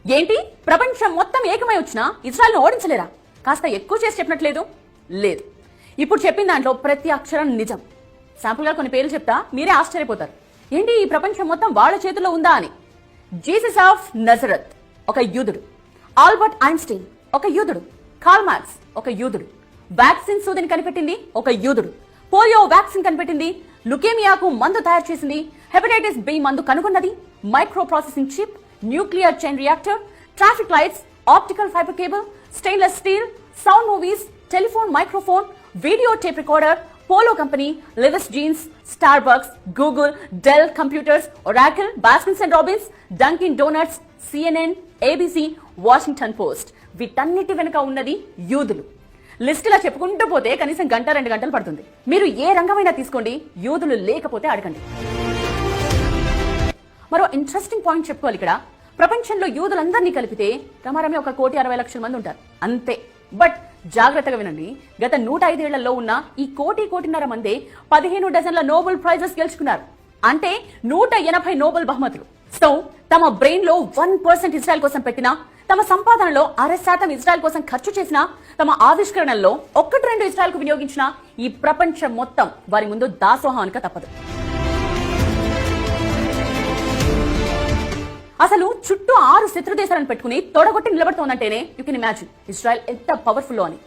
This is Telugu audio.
ఏంటి ప్రపంచం మొత్తం ఏకమై వచ్చినా ఇజ్రాయెల్ను ఓడించలేరా? కాస్త ఎక్కువ చేసి చెప్పినట్లేదు? లేదు. ఇప్పుడు చెప్పిన దాంట్లో ప్రతి అక్షరం నిజం. శాంపుల్గా కొన్ని పేర్లు చెప్తా, మీరే ఆశ్చర్యపోతారు. ఏంటి ఈ ప్రపంచం మొత్తం వాళ్ళ చేతుల్లో ఉందా అని. జీసస్ ఆఫ్ నజరత్ ఒక యూదుడు, ఆల్బర్ట్ ఐన్స్టీన్ ఒక యూదుడు, కార్ల్ మార్క్స్ ఒక యూదుడు, వ్యాక్సిన్ సూదిని కనిపెట్టింది ఒక యూదుడు, పోలియో వ్యాక్సిన్ కనిపెట్టింది, లుకేమియాకు మందు తయారు చేసింది, హెపటైటిస్ బి మందు కనుగొన్నది, micro processing chip, nuclear chain reactor, traffic lights, optical fibre cable, stainless steel, sound movies, telephone microphone, video tape recorder, polo company, Levi's jeans, Starbucks, Google, Dell computers, Oracle, Baskins and Robbins, Dunkin Donuts, CNN, ABC, Washington Post. వీటన్నిటి వెనుక ఉన్నది యూదులు. లిస్టులా చెప్పుకుంటూ పోతే కనీసం గంట 2 గంటలు పడుతుంది. మీరు ఏ రంగమైనా తీసుకోండి, యూదులు లేకపోతే అడగండి. మరో ఇంట్రెస్టింగ్ పాయింట్ చెప్పుకోవాలి ఇక్కడ. ప్రపంచంలో యూదులందరినీ కలిపితే రమారమే 1,60,00,000 మంది ఉంటారు అంతే. బట్ జాగ్రత్తగా వినండి, గత 105 ఏళ్లలో ఉన్న ఈ 1,00,00,000 మందే 15 డజన్ల నోబెల్ ప్రైజెస్ గెలుచుకున్నారు. అంటే 180 నోబెల్ బహుమతులు. సో తమ బ్రెయిన్ లో 1% ఇజ్రాయెల్ కోసం పెట్టినా, తమ సంపాదనలో 0.5% ఇజ్రాయెల్ కోసం ఖర్చు చేసినా, తమ ఆవిష్కరణల్లో 1-2 ఇజ్రాయెల్ కు వినియోగించిన ఈ ప్రపంచం మొత్తం వారి ముందు దాసోహానిక తప్పదు. అసలు చుట్టూ 6 శత్రు దేశాలను పెట్టుకుని తొడగొట్టి నిలబడుతోందంటేనే యూ కెన్ ఇమాజిన్ ఇజ్రాయెల్ ఎంత పవర్ఫుల్ అని.